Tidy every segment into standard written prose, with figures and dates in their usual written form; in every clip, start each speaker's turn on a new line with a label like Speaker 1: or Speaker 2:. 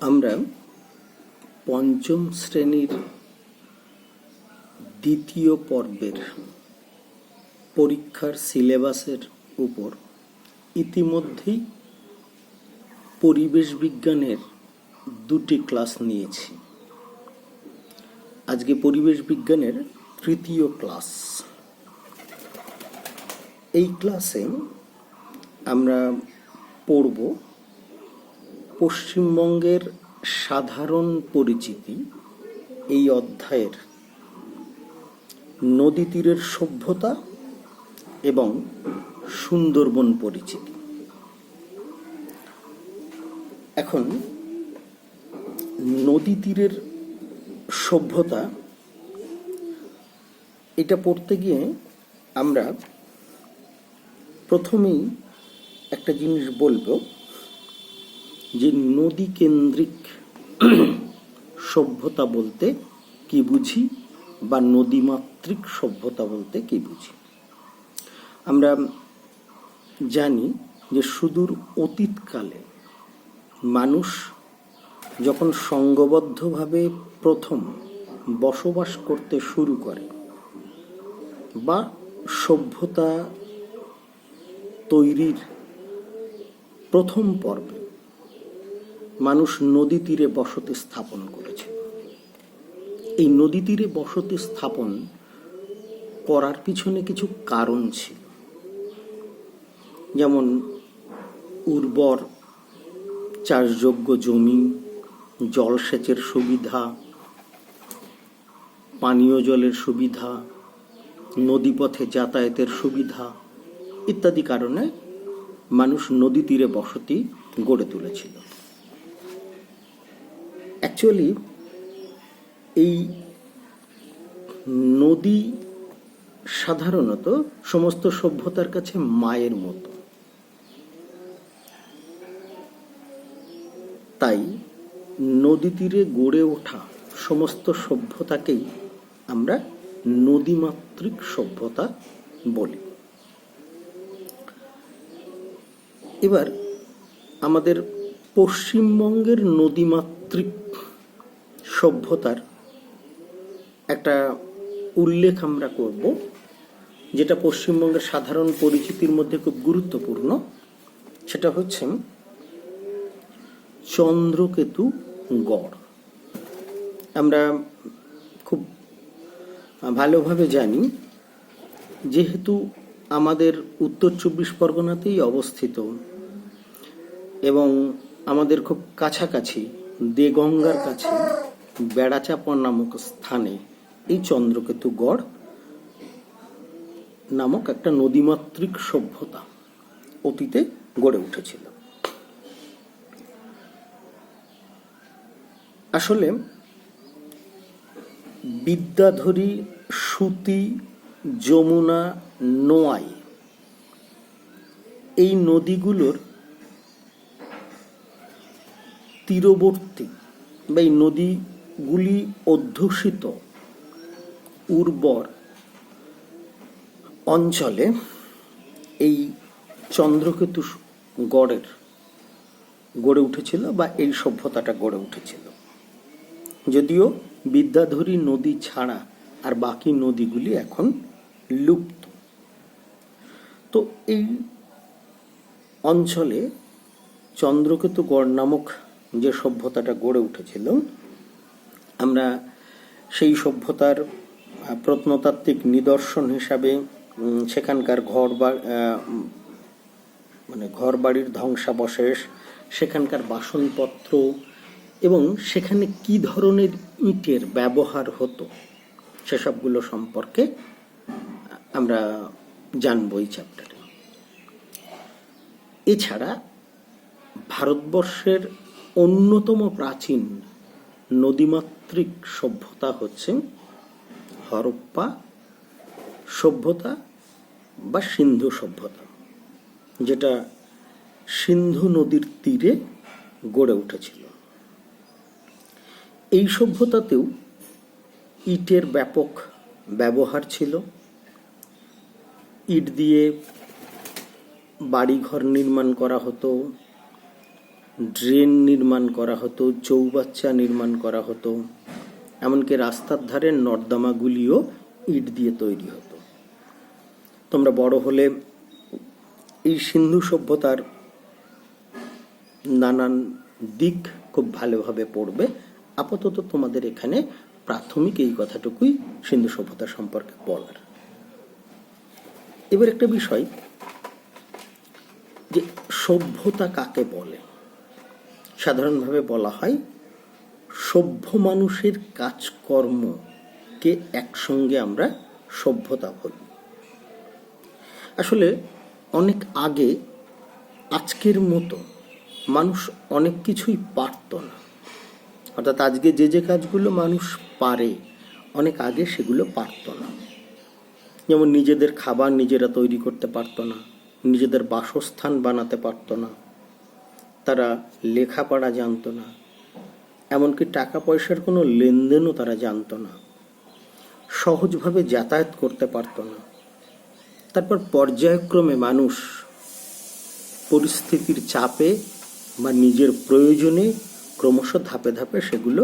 Speaker 1: আমরা পঞ্চম শ্রেণীর দ্বিতীয় পর্বের পরীক্ষার সিলেবাসের উপর ইতিমধ্যেই পরিবেশ বিজ্ঞানের দুটি ক্লাস নিয়েছি। আজকে পরিবেশ বিজ্ঞানের তৃতীয় ক্লাস। এই ক্লাসে আমরা পড়ব পশ্চিমবঙ্গের সাধারণ পরিচিতি, এই অধ্যায়ের নদী তীরের সভ্যতা এবং সুন্দরবন পরিচিতি। এখন নদী তীরের সভ্যতা এটা পড়তে গিয়ে আমরা প্রথমেই একটা জিনিস বলবো যে নদী কেন্দ্রিক সভ্যতা বলতে কি বুঝি বা নদীমাতৃক সভ্যতা বলতে কি বুঝি। আমরা জানি যে সুদূর অতীতকালে মানুষ যখন সংঘবদ্ধভাবে প্রথম বসবাস করতে শুরু করে বা সভ্যতা তৈরির প্রথম পর্বে মানুষ নদী তীরে বসতি স্থাপন করেছে। এই নদী তীরে বসতি স্থাপন করার পিছনে কিছু কারণ ছিল, যেমন উর্বর চাষযোগ্য জমি, জলসেচের সুবিধা, পানীয় জলের সুবিধা, নদীপথে যাতায়াতের সুবিধা ইত্যাদি কারণে মানুষ নদী তীরে বসতি গড়ে তুলেছিল। অ্যাকচুয়ালি এই নদী সাধারণত সমস্ত সভ্যতার কাছে মায়ের মতো, তাই নদী তীরে গড়ে ওঠা সমস্ত সভ্যতাকেই আমরা নদীমাতৃক সভ্যতা বলি। এবার আমাদের পশ্চিমবঙ্গের নদীমাতৃক সভ্যতার একটা উল্লেখ আমরা করব, যেটা পশ্চিমবঙ্গের সাধারণ পরিচিতির মধ্যে খুব গুরুত্বপূর্ণ। সেটা হচ্ছে চন্দ্রকেতু গড়। আমরা খুব ভালোভাবে জানি, যেহেতু আমাদের উত্তর 24 পরগনাতেই অবস্থিত এবং আমাদের খুব কাছাকাছি দেগঙ্গার কাছে বেড়াচাপা নামক স্থানে এই চন্দ্রকেতু গড় নামক একটা নদীমাতৃক সভ্যতা অতীতে গড়ে উঠেছিল। আসলে বিদ্যাধরী, সুতি, যমুনা, নোয়াই এই নদীগুলোর তীরবর্তী বা এই নদীগুলি অধ্যুষিত উর্বর অঞ্চলে এই চন্দ্রকেতু গড়ে উঠেছিল বা এই সভ্যতাটা গড়ে উঠেছিল। যদিও বিদ্যাধরী নদী ছাড়া আর বাকি নদীগুলি এখন লুপ্ত। তো এই অঞ্চলে চন্দ্রকেতু গড় নামক যে সভ্যতাটা গড়ে উঠেছিল, আমরা সেই সভ্যতার প্রত্নতাত্ত্বিক নিদর্শন হিসাবে সেখানকার ঘর বাড়ির ধ্বংসাবশেষ, সেখানকার বাসনপত্র এবং সেখানে কি ধরনের ইটের ব্যবহার হতো সেসবগুলো সম্পর্কে আমরা জানবো এই চ্যাপ্টারে। এছাড়া ভারতবর্ষের অন্যতম প্রাচীন নদীমাতৃক সভ্যতা হচ্ছে হরপ্পা সভ্যতা বা সিন্ধু সভ্যতা, যেটা সিন্ধু নদীর তীরে গড়ে উঠেছিল। এই সভ্যতাতেও ইটের ব্যাপক ব্যবহার ছিল। ইট দিয়ে বাড়িঘর নির্মাণ করা হতো, ড্রেন নির্মাণ করা হতো, চৌবাচ্চা নির্মাণ করা হতো, এমনকি রাস্তার ধারে নর্দমাগুলিও ইট দিয়ে তৈরি হতো। তোমরা বড় হলে এই সিন্ধু সভ্যতার নানান দিক খুব ভালোভাবে পড়বে। আপাতত তোমাদের এখানে প্রাথমিক এই কথাটুকুই সিন্ধু সভ্যতা সম্পর্কে বলার। এবার একটা বিষয়, যে সভ্যতা কাকে বলে? সাধারণভাবে বলা হয় সভ্য মানুষের কাজকর্মকে একসঙ্গে আমরা সভ্যতা বলি। আসলে অনেক আগে আজকের মতো মানুষ অনেক কিছুই পারত না, অর্থাৎ আজকে যে যে কাজগুলো মানুষ পারে অনেক আগে সেগুলো পারত না। যেমন নিজেদের খাবার নিজেরা তৈরি করতে পারত না, নিজেদের বাসস্থান বানাতে পারত না, তারা লেখাপড়া জানতো না, এমনকি টাকা পয়সার কোনো লেনদেনও তারা জানতো না, সহজভাবে যাতায়াত করতে পারত না। তারপর পর্যায়ক্রমে মানুষ পরিস্থিতির চাপে বা নিজের প্রয়োজনে ক্রমশ ধাপে ধাপে সেগুলো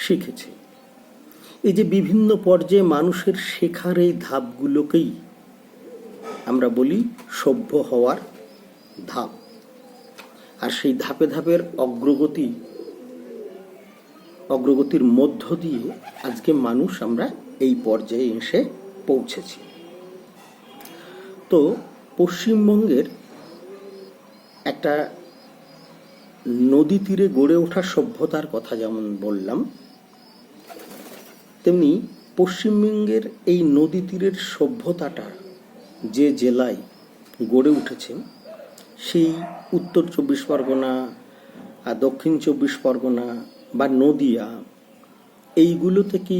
Speaker 1: শিখেছে। এই যে বিভিন্ন পর্যায়ে মানুষের শেখার এই ধাপগুলোকেই আমরা বলি সভ্য হওয়ার ধাপ। আর সেই ধাপে ধাপের অগ্রগতির মধ্য দিয়ে আজকে মানুষ আমরা এই পর্যায়ে এসে পৌঁছেছি। তো পশ্চিমবঙ্গের একটা নদী তীরে গড়ে ওঠা সভ্যতার কথা যেমন বললাম, তেমনি পশ্চিমবঙ্গের এই নদী তীরের সভ্যতাটা যে জেলায় গড়ে উঠেছে, সেই উত্তর 24 পরগনা, দক্ষিণ 24 পরগনা বা নদিয়া, এইগুলোতে কি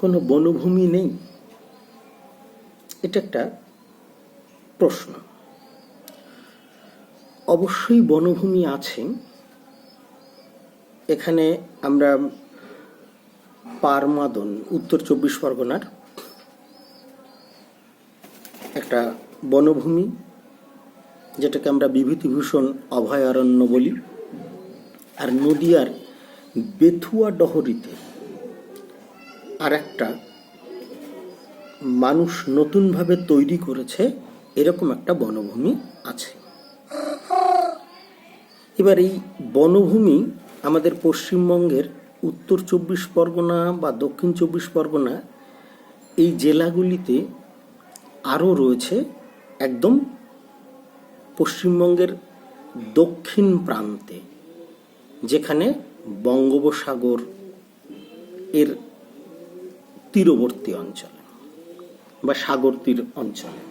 Speaker 1: কোনো বনভূমি নেই? এটা একটা প্রশ্ন। অবশ্যই বনভূমি আছে। এখানে আমরা পারমাদন, উত্তর 24 পরগনার একটা বনভূমি, যেটাকে আমরা বিভূতিভূষণ অভয়ারণ্য বলি। আর নদিয়ার বেথুয়া ডহরিতে আর একটা মানুষ নতুনভাবে তৈরি করেছে এরকম একটা বনভূমি আছে। এবার এই বনভূমি আমাদের পশ্চিমবঙ্গের উত্তর 24 পরগনা বা দক্ষিণ 24 পরগনা এই জেলাগুলিতে আরও রয়েছে। একদম পশ্চিমবঙ্গের দক্ষিণ প্রান্তে, যেখানে বঙ্গোপসাগর এর তীরবর্তী অঞ্চলে বা সাগর তীর অঞ্চলে,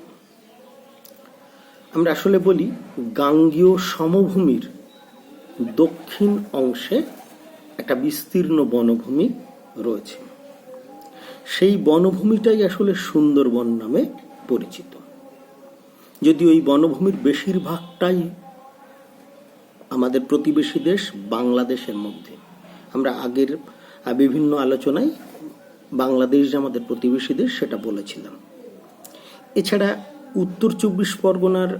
Speaker 1: আমরা আসলে বলি গাঙ্গেয় সমভূমির দক্ষিণ অংশে একটা বিস্তীর্ণ বনভূমি রয়েছে। সেই বনভূমিটাই আসলে সুন্দরবন নামে পরিচিত। যদিও এই বনভূমির বেশিরভাগটাই আমাদের প্রতিবেশী দেশ বাংলাদেশের মধ্যে। আমরা আগের বিভিন্ন আলোচনায় বাংলাদেশ যে আমাদের প্রতিবেশী দেশ সেটা বলেছিলাম। এছাড়া উত্তর 24 পরগনার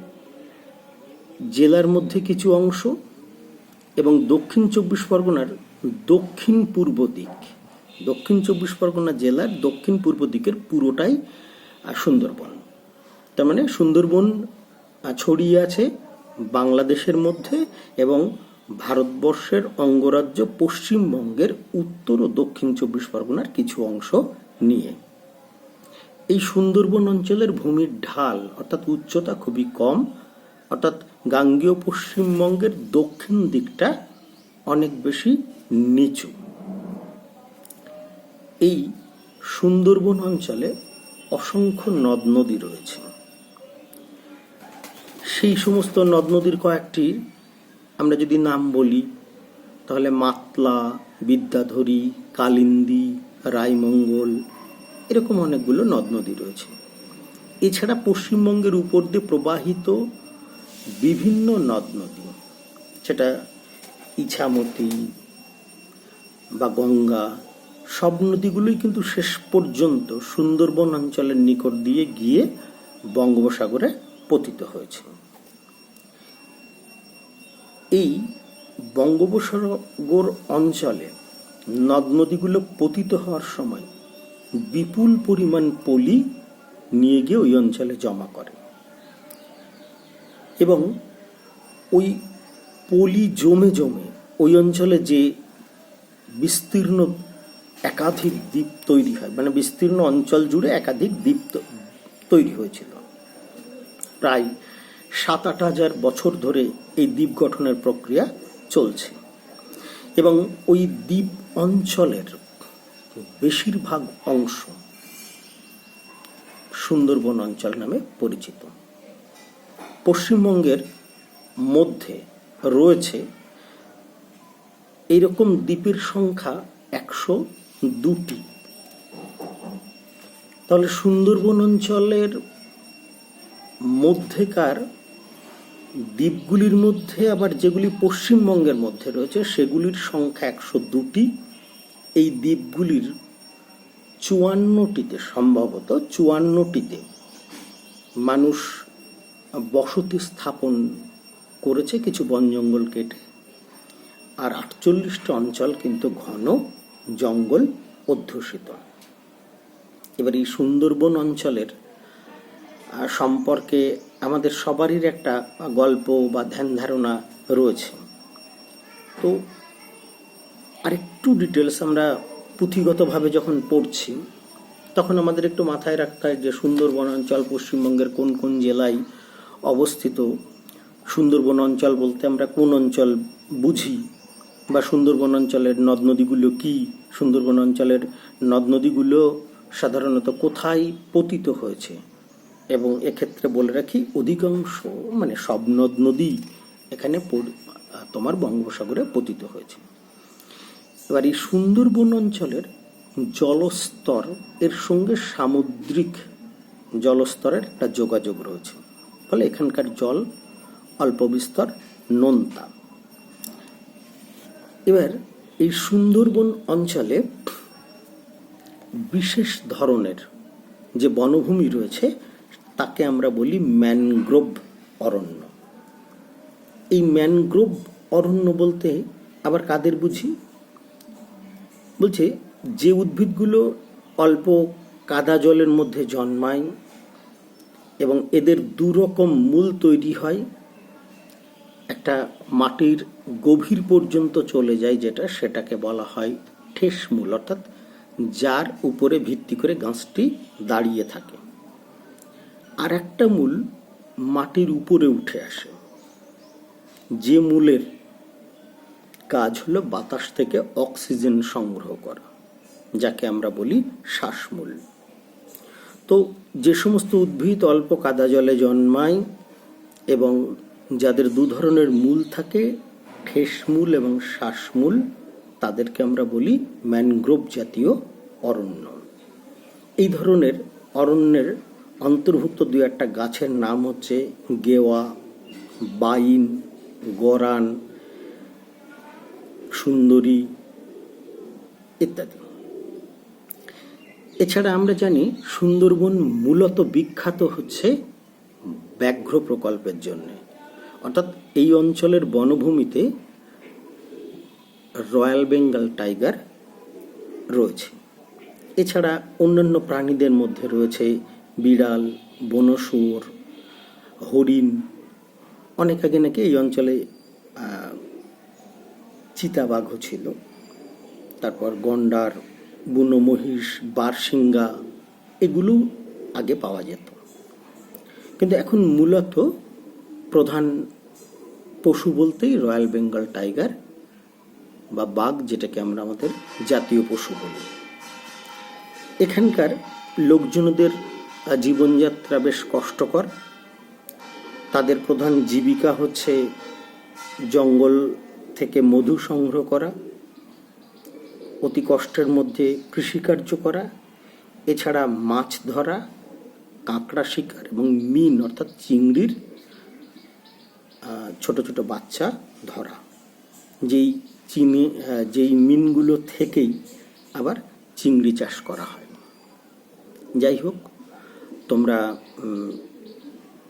Speaker 1: জেলার মধ্যে কিছু অংশ এবং দক্ষিণ 24 পরগনার দক্ষিণ পূর্ব দিক, দক্ষিণ 24 পরগনা জেলার দক্ষিণ পূর্ব দিকের পুরোটাই সুন্দরবন। তার মানে সুন্দরবন ছড়িয়ে আছে বাংলাদেশের মধ্যে এবং ভারতবর্ষের অঙ্গরাজ্য পশ্চিমবঙ্গের উত্তর ও দক্ষিণ 24 পরগনার কিছু অংশ নিয়ে। এই সুন্দরবন অঞ্চলের ভূমির ঢাল অর্থাৎ উচ্চতা খুবই কম, অর্থাৎ গাঙ্গেয় পশ্চিমবঙ্গের দক্ষিণ দিকটা অনেক বেশি নিচু। এই সুন্দরবন অঞ্চলে অসংখ্য নদ নদী রয়েছে। সেই সমস্ত নদ নদীর কয়েকটি আমরা যদি নাম বলি তাহলে মাতলা, বিদ্যাধরী, কালিন্দী, রায়মঙ্গল, এরকম অনেকগুলো নদ নদী রয়েছে। এছাড়া পশ্চিমবঙ্গের উপর দিয়ে প্রবাহিত বিভিন্ন নদ নদী, সেটা ইছামতি বা গঙ্গা, সব নদীগুলোই কিন্তু শেষ পর্যন্ত সুন্দরবন অঞ্চলের নিকট দিয়ে গিয়ে বঙ্গোপসাগরে পতিত হয়েছে। এই বঙ্গোপসাগর অঞ্চলে নদ নদীগুলো পতিত হওয়ার সময় বিপুল পরিমাণ পলি নিয়ে গিয়ে ওই অঞ্চলে জমা করে, এবং ওই পলি জমে জমে ওই অঞ্চলে যে বিস্তীর্ণ একাধিক দ্বীপ তৈরি হয়, মানে বিস্তীর্ণ অঞ্চল জুড়ে একাধিক দ্বীপ তৈরি হয়েছিল। প্রায় 7-8 হাজার বছর ধরে এই দ্বীপ গঠনের প্রক্রিয়া চলছে, এবং ওই দ্বীপ অঞ্চলের বেশিরভাগ অংশ সুন্দরবন অঞ্চল নামে পরিচিত। পশ্চিমবঙ্গের মধ্যে রয়েছে এইরকম দ্বীপের সংখ্যা 102টি। তাহলে সুন্দরবন অঞ্চলের মধ্যেকার দ্বীপগুলির মধ্যে আবার যেগুলি পশ্চিমবঙ্গের মধ্যে রয়েছে সেগুলির সংখ্যা 102টি। এই দ্বীপগুলির 54টিতে, সম্ভবত 54টিতে মানুষ বসতি স্থাপন করেছে কিছু বন জঙ্গল কেটে, আর 48টা অঞ্চল কিন্তু ঘন জঙ্গল অধ্যুষিত। এবার এই সুন্দরবন অঞ্চলের সম্পর্কে আমাদের সবারই একটা গল্প বা ধ্যান ধারণা রয়েছে। তো আরেকটু ডিটেলস আমরা পুঁথিগতভাবে যখন পড়ছি তখন আমাদের একটু মাথায় রাখতে হয় যে সুন্দরবন অঞ্চল পশ্চিমবঙ্গের কোন কোন জেলায় অবস্থিত, সুন্দরবন অঞ্চল বলতে আমরা কোন অঞ্চল বুঝি, বা সুন্দরবন অঞ্চলের নদ নদীগুলো কী, সুন্দরবন অঞ্চলের নদ নদীগুলো সাধারণত কোথায় পতিত হয়েছে। এবং এক্ষেত্রে বলে রাখি, অধিকাংশ মানে সব নদ নদী এখানে তোমার বঙ্গোপসাগরে পতিত হয়েছে। এবার এই সুন্দরবন অঞ্চলের জলস্তর এর সঙ্গে সামুদ্রিক জলস্তরের একটা যোগাযোগ রয়েছে, ফলে এখানকার জল অল্প বিস্তর নোনতা। এবার এই সুন্দরবন অঞ্চলে বিশেষ ধরনের যে বনভূমি রয়েছে তাকে আমরা বলি ম্যানগ্রোভ অরণ্য। এই ম্যানগ্রোভ অরণ্য বলতে আবার কাদের বুঝি? বলছে যে উদ্ভিদগুলো অল্প কাদা জলের মধ্যে জন্মায় এবং এদের দুরকম মূল তৈরি হয়, একটা মাটির গভীর পর্যন্ত চলে যায় সেটাকে বলা হয় ঠেস মূল, অর্থাৎ যার উপরে ভিত্তি করে গাছটি দাঁড়িয়ে থাকে। আর একটা মূল মাটির উপরে উঠে আসে, যে মূলের কাজ হলো বাতাস থেকে অক্সিজেন সংগ্রহ করা, যাকে আমরা বলি শ্বাসমূল। তো যে সমস্ত উদ্ভিদ অল্প কাদা জলে জন্মায় এবং যাদের দু ধরনের মূল থাকে, ঠেসমূল এবং শ্বাসমূল, তাদেরকে আমরা বলি ম্যানগ্রোভ জাতীয় অরণ্য। এই ধরনের অরণ্যের অন্তর্ভুক্ত দু একটা গাছের নাম হচ্ছে গেওয়া, বাইন, গরান, সুন্দরী ইত্যাদি। এছাড়া আমরা জানি সুন্দরবন মূলত বিখ্যাত হচ্ছে ব্যাঘ্র প্রকল্পের জন্য, অর্থাৎ এই অঞ্চলের বনভূমিতে রয়্যাল বেঙ্গল টাইগার রয়েছে। এছাড়া অন্যান্য প্রাণীদের মধ্যে রয়েছে বিড়াল, বনশুয়োর, হরিণ। অনেক আগে নাকি এই অঞ্চলে চিতাবাঘও ছিল, তারপর গন্ডার, বুনো মহিষ, বারশিঙ্গা, এগুলো আগে পাওয়া যেত। কিন্তু এখন মূলত প্রধান পশু বলতেই রয়্যাল বেঙ্গল টাইগার বা বাঘ, যেটাকে আমরা আমাদের জাতীয় পশু বলি। এখানকার লোকজনদের জীবনযাত্রা বেশ কষ্টকর। তাদের প্রধান জীবিকা হচ্ছে জঙ্গল থেকে মধু সংগ্রহ করা, অতি কষ্টের মধ্যে কৃষিকার্য করা, এছাড়া মাছ ধরা, কাঁকড়া শিকার এবং মিন অর্থাৎ চিংড়ির ছোট ছোট বাচ্চা ধরা, যেই মিনগুলো থেকেই আবার চিংড়ি চাষ করা হয়। যাই হোক, তোমরা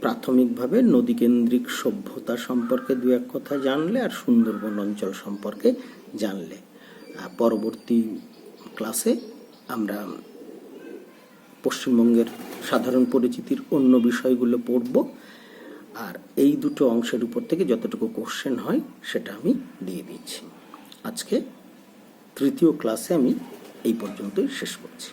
Speaker 1: প্রাথমিকভাবে নদীকেন্দ্রিক সভ্যতা সম্পর্কে দু এক কথা জানলে আর সুন্দরবন অঞ্চল সম্পর্কে জানলে পরবর্তী ক্লাসে আমরা পশ্চিমবঙ্গের সাধারণ পরিচিতির অন্য বিষয়গুলো পড়ব, আর এই দুটো অংশের উপর থেকে যতটুকু কোশ্চেন হয় সেটা আমি দিয়ে দিচ্ছি। আজকে তৃতীয় ক্লাসে আমি এই পর্যন্তই শেষ করছি।